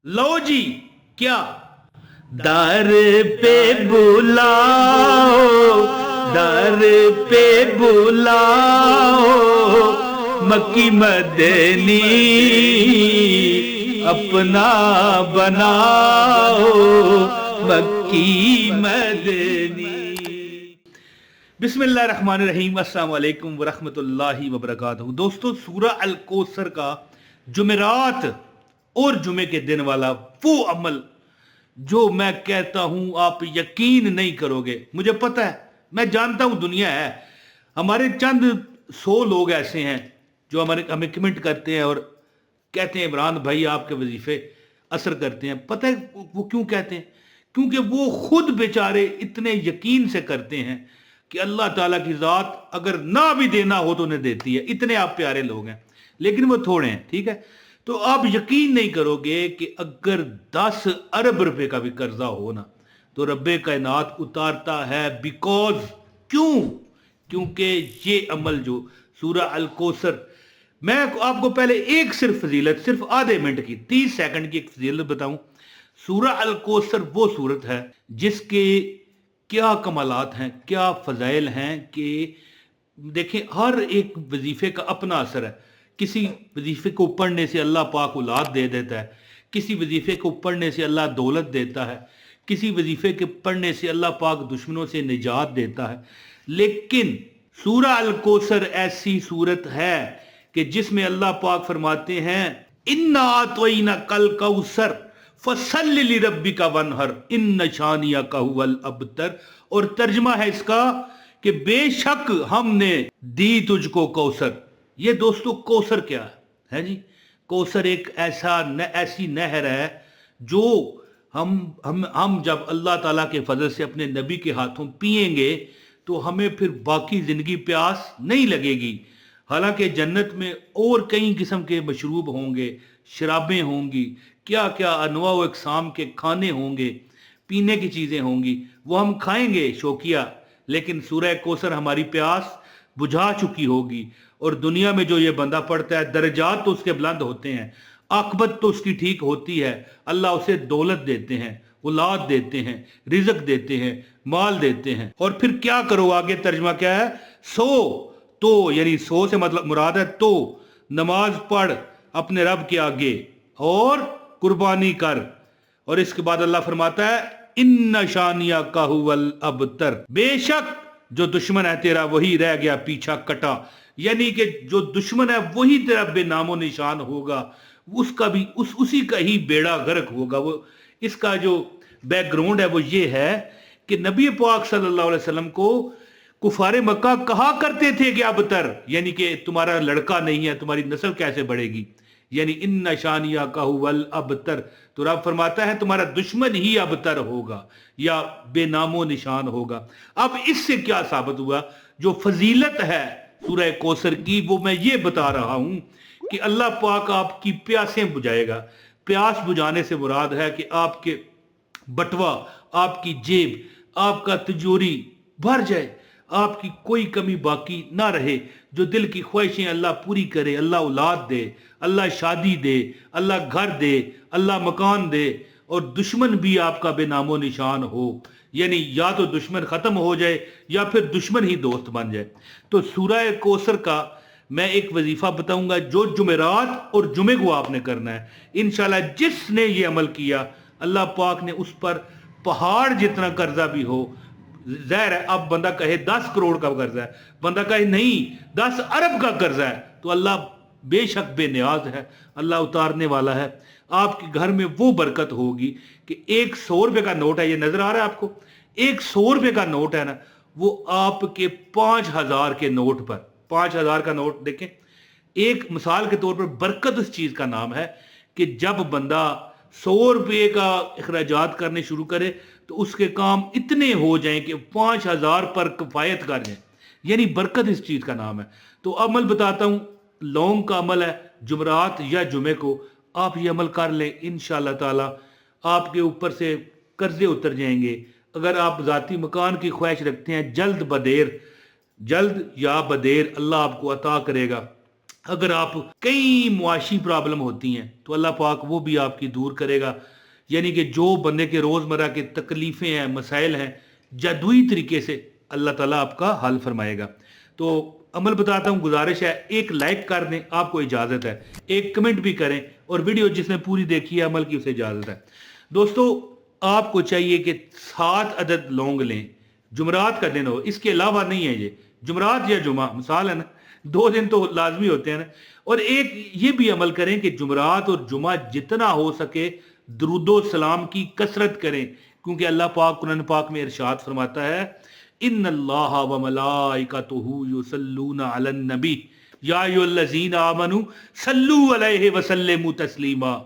लो जी, क्या दर पे बुलाओ, दर पे बुलाओ, मक्की मदनी अपना बनाओ, मक्की मदनी। बिस्मिल्लाहिर्रहमानिर्रहीम, अस्सलाम वालेकुम वरहमतुल्लाहि वबरकातुहू। दोस्तों, सूरह अल कौसर का जुमेरात और जुमे के दिन वाला वो अमल जो मैं कहता हूं आप यकीन नहीं करोगे। मुझे पता है, मैं जानता हूं दुनिया है, हमारे चंद 100 लोग ऐसे हैं जो हमें कमेंट करते हैं और कहते हैं इमरान भाई आपके वजीफे असर करते हैं। पता है वो क्यों कहते हैं? क्योंकि वो खुद बेचारे इतने यकीन से करते हैं कि अल्लाह ताला की ज़ात अगर ना भी देना हो तो उन्हें देती है। इतने आप प्यारे लोग हैं, लेकिन वो थोड़े हैं, ठीक है। तो आप यकीन नहीं करोगे कि अगर 10 अरब रुपए का भी कर्जा हो ना, तो रब्बे कायनात उतारता है। बिकॉज क्यों? क्योंकि ये अमल जो सूरह अल कौसर, मैं आपको पहले एक सिर्फ फजीलत, सिर्फ आधे मिनट की, 30 सेकंड की एक फजीलत बताऊं। सूरह अल कौसर वो सूरत है जिसके क्या कमालात हैं, क्या फजाइल हैं कि देखें, हर एक वजीफे का अपना असर है। किसी वजीफे को पढ़ने से अल्लाह पाक औलाद दे देता है, किसी वजीफे को पढ़ने से अल्लाह दौलत देता है, किसी वजीफे के पढ़ने से अल्लाह पाक दुश्मनों से निजात देता है। लेकिन सूरह अल कौसर ऐसी सूरत है कि जिसमें अल्लाह पाक फरमाते हैं, इन्ना आतवैना कल कौसर फसल्लि लिरब्बिका वनहर इन्न शानियका हुवल अबतर। और तर्जमा है इसका कि बेशक हमने दी तुझको कौसर। ये दोस्तों कौसर क्या है जी? कौसर एक ऐसी नहर है जो हम जब अल्लाह ताला के फजल से अपने नबी के हाथों पिएंगे तो हमें फिर बाकी जिंदगी प्यास नहीं लगेगी। हालांकि जन्नत में और कई किस्म के मशरूब होंगे, शराबें होंगी, क्या क्या अनवा व अक़साम के खाने होंगे, पीने की चीज़ें होंगी, वो हम खाएंगे शौकिया। लेकिन सूरह कौसर हमारी प्यास बुझा चुकी होगी। और दुनिया में जो ये बंदा पढ़ता है, दर्जात तो उसके बुलंद होते हैं, आकबत तो उसकी ठीक होती है। अल्लाह उसे दौलत देते हैं, औलाद देते हैं, रिज़्क देते हैं, माल देते हैं। और फिर क्या करो, आगे तर्जमा क्या है? तो यानी सो से मतलब मुराद है तो नमाज पढ़ अपने रब के आगे और कुर्बानी कर। और इसके बाद अल्लाह फरमाता है, इन शानिया का हुवल अबतर, बेशक जो दुश्मन है तेरा वही रह गया पीछा कटा। यानी कि जो दुश्मन है वही तेरा बेनामो निशान होगा, उसका भी उसी का ही बेड़ा गर्क होगा। वो इसका जो बैकग्राउंड है वो ये है कि नबी पाक सल्लल्लाहु अलैहि वसल्लम को कुफारे मक्का कहा करते थे कि अबतर, यानी कि तुम्हारा लड़का नहीं है, तुम्हारी नस्ल कैसे बढ़ेगी। यानी इन नशानिया का हुवल अबतर, तो रब फरमाता है तुम्हारा दुश्मन ही अबतर होगा या बेनामो निशान होगा। अब इससे क्या साबित हुआ? जो फजीलत है सूरह कौसर की वो मैं ये बता रहा हूं कि अल्लाह पाक आपकी प्यासें बुझाएगा। प्यास बुझाने से मुराद है कि आपके बटवा, आपकी जेब, आपका तिजोरी भर जाए, आपकी कोई कमी बाकी ना रहे। जो दिल की ख्वाहिशें अल्लाह पूरी करे, अल्लाह औलाद दे, अल्लाह शादी दे, अल्लाह घर दे, अल्लाह मकान दे, और दुश्मन भी आपका बेनामो निशान हो। यानी या तो दुश्मन खत्म हो जाए या फिर दुश्मन ही दोस्त बन जाए। तो सूरह कौसर का मैं एक वजीफा बताऊंगा जो जुमेरात और जुमे को आपने करना है। इंशाल्लाह जिसने ये अमल किया, अल्लाह पाक ने उस पर पहाड़ जितना कर्जा भी हो, ज़ाहिर है अब बंदा कहे 10 करोड़ का कर्जा है, बंदा कहे नहीं 10 अरब का कर्जा है, तो अल्लाह बेशक बेनियाज है, अल्लाह उतारने वाला है। आपके घर में वो बरकत होगी कि एक 100 रुपये का नोट है, ये नजर आ रहा है आपको, एक 100 रुपये का नोट है ना, वो आपके 5,000 के नोट पर, 5,000 का नोट देखें, एक मिसाल के तौर पर बरकत उस चीज का नाम है कि जब बंदा 100 रुपये का अखराजात करने शुरू करे तो उसके काम इतने हो जाएं कि 5,000 पर किफायत कर जाए। यानी बरकत इस चीज का नाम है। तो अमल बताता हूं, लौंग का अमल है, जुमरात या जुमे को आप ये अमल कर लें, इंशाअल्लाह ताला आपके ऊपर से कर्जे उतर जाएंगे। अगर आप ज़ाती मकान की ख्वाहिश रखते हैं, जल्द या बदेर अल्लाह आपको अता करेगा। اگر آپ کئی معاشی پرابلم ہوتی ہیں تو اللہ پاک وہ بھی آپ کی دور کرے گا، یعنی کہ جو بندے کے روزمرہ کے تکلیفیں ہیں، مسائل ہیں، جادوئی طریقے سے اللہ تعالیٰ آپ کا حل فرمائے گا۔ تو عمل بتاتا ہوں، گزارش ہے ایک لائک کر دیں، آپ کو اجازت ہے، ایک کمنٹ بھی کریں، اور ویڈیو جس نے پوری دیکھی ہے عمل کی اسے اجازت ہے۔ دوستو، آپ کو چاہیے کہ 7 عدد لونگ لیں، جمعرات کا دن ہو، اس کے علاوہ نہیں ہے، یہ جمعرات یا جمعہ مثال ہے نا، 2 دن تو لازمی ہوتے ہیں نا۔ اور ایک یہ بھی عمل کریں کہ جمعرات اور جمعہ جتنا ہو سکے درود و سلام کی کثرت کریں، کیونکہ اللہ پاک قرآن پاک میں ارشاد فرماتا ہے ان اللہ و ملائکتہ یصلون علی النبی یا ایھا الذین آمنوا صلوا علیہ وسلموا تسلیما،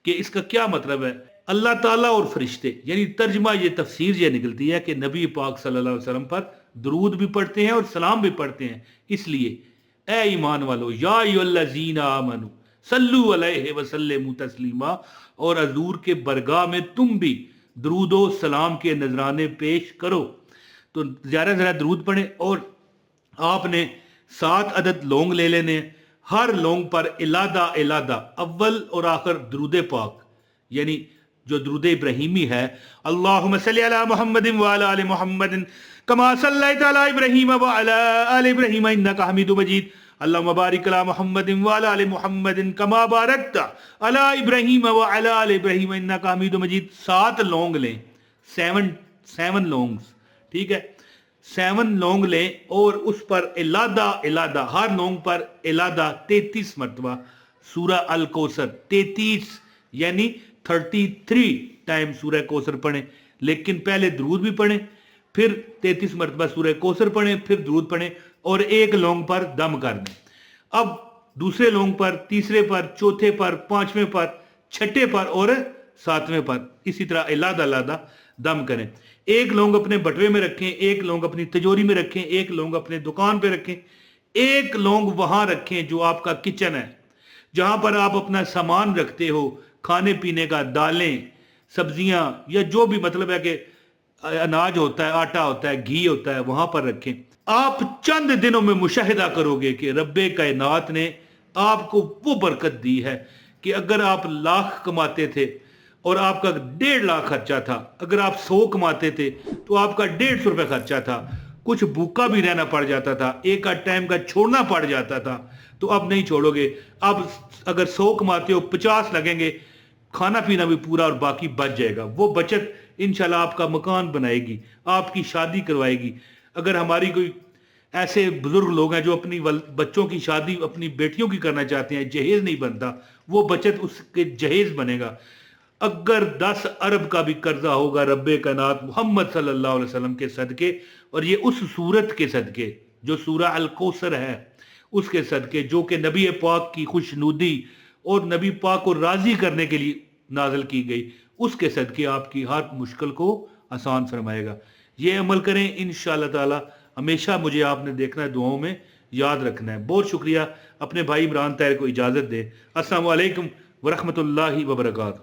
کہ اس کا کیا مطلب ہے؟ اللہ تعالیٰ اور فرشتے، یعنی ترجمہ یہ تفسیر یہ نکلتی ہے کہ نبی پاک صلی اللہ علیہ وسلم پر درود بھی پڑھتے ہیں اور سلام بھی پڑھتے ہیں۔ اس لیے اے ایمان والو، یا ایھا الذین آمنوا صلوا علیہ وسلموا تسلیما، اور حضور کے برگاہ میں تم بھی درود و سلام کے نذرانے پیش کرو۔ تو زیادہ سے زیادہ درود پڑھیں، اور آپ نے 7 عدد لونگ لے لینے، ہر لونگ پر علادہ علادہ اول اور آخر درود پاک، یعنی جو درود ابراہیمی ہے، اللہم صلی علی محمد وعلی آل محمد کما صلیت علی ابراہیم وعلی آل ابراہیم انک حمید مجید، اللہم بارک علی محمد وعلی آل محمد کما بارکت علی ابراہیم وعلی آل ابراہیم انک حمید مجید۔ 7 لونگ لیں، 7 لونگز، ٹھیک ہے، 7 لونگ لیں، اور اس پر علادہ علادہ، ہر لونگ پر علادہ 33 مرتبہ سورہ الکوثر، 33 یعنی 33 ٹائم سورہ کوثر پڑھیں، لیکن پہلے درود بھی پڑھیں، پھر 33 مرتبہ سورہ کوثر پڑھیں، پھر درود پڑھیں، اور ایک لونگ پر دم کر دیں۔ اب دوسرے لونگ پر، تیسرے پر، چوتھے پر، 5ویں پر، چھٹے پر اور 7ویں پر اسی طرح علادہ علادہ دم کریں۔ ایک لونگ اپنے بٹوے میں رکھیں، ایک لونگ اپنی تجوری میں رکھیں، ایک لونگ اپنے دکان پہ رکھیں، ایک لونگ وہاں رکھیں جو آپ کا کچن ہے، جہاں پر آپ اپنا سامان رکھتے ہو، کھانے پینے کا، دالیں، سبزیاں، یا جو بھی مطلب ہے کہ اناج ہوتا ہے، آٹا ہوتا ہے، گھی ہوتا ہے، وہاں پر رکھیں۔ آپ چند دنوں میں مشاہدہ کرو گے کہ رب کائنات نے آپ کو وہ برکت دی ہے کہ اگر آپ 1,00,000 کماتے تھے اور آپ کا 1.5 لاکھ خرچہ تھا، اگر آپ 100 کماتے تھے تو آپ کا 150 روپے خرچہ تھا، کچھ بھوکا بھی رہنا پڑ جاتا تھا، ایک آدھ ٹائم کا چھوڑنا پڑ جاتا تھا، تو اب نہیں چھوڑو گے۔ اب اگر 100 کماتے ہو، 50 لگیں گے، کھانا پینا بھی پورا اور باقی بچ جائے گا۔ وہ بچت انشاءاللہ آپ کا مکان بنائے گی، آپ کی شادی کروائے گی۔ اگر ہماری کوئی ایسے بزرگ لوگ ہیں جو اپنی بچوں کی شادی اپنی بیٹیوں کی کرنا چاہتے ہیں، جہیز نہیں بنتا، وہ بچت اس کے جہیز بنے گا۔ اگر 10 ارب کا بھی قرضہ ہوگا رب کائنات محمد صلی اللہ علیہ وسلم کے صدقے، اور یہ اس سورت کے صدقے جو سورہ الکوثر ہے اس کے صدقے، جو کہ نبی پاک کی خوشنودی اور نبی پاک کو راضی کرنے کے لیے نازل کی گئی، اس کے صدقے آپ کی ہر مشکل کو آسان فرمائے گا۔ یہ عمل کریں انشاءاللہ تعالی۔ ہمیشہ مجھے آپ نے دیکھنا ہے، دعاؤں میں یاد رکھنا ہے۔ بہت شکریہ۔ اپنے بھائی عمران طاہر کو اجازت دیں۔ السلام علیکم ورحمۃ اللہ وبرکاتہ۔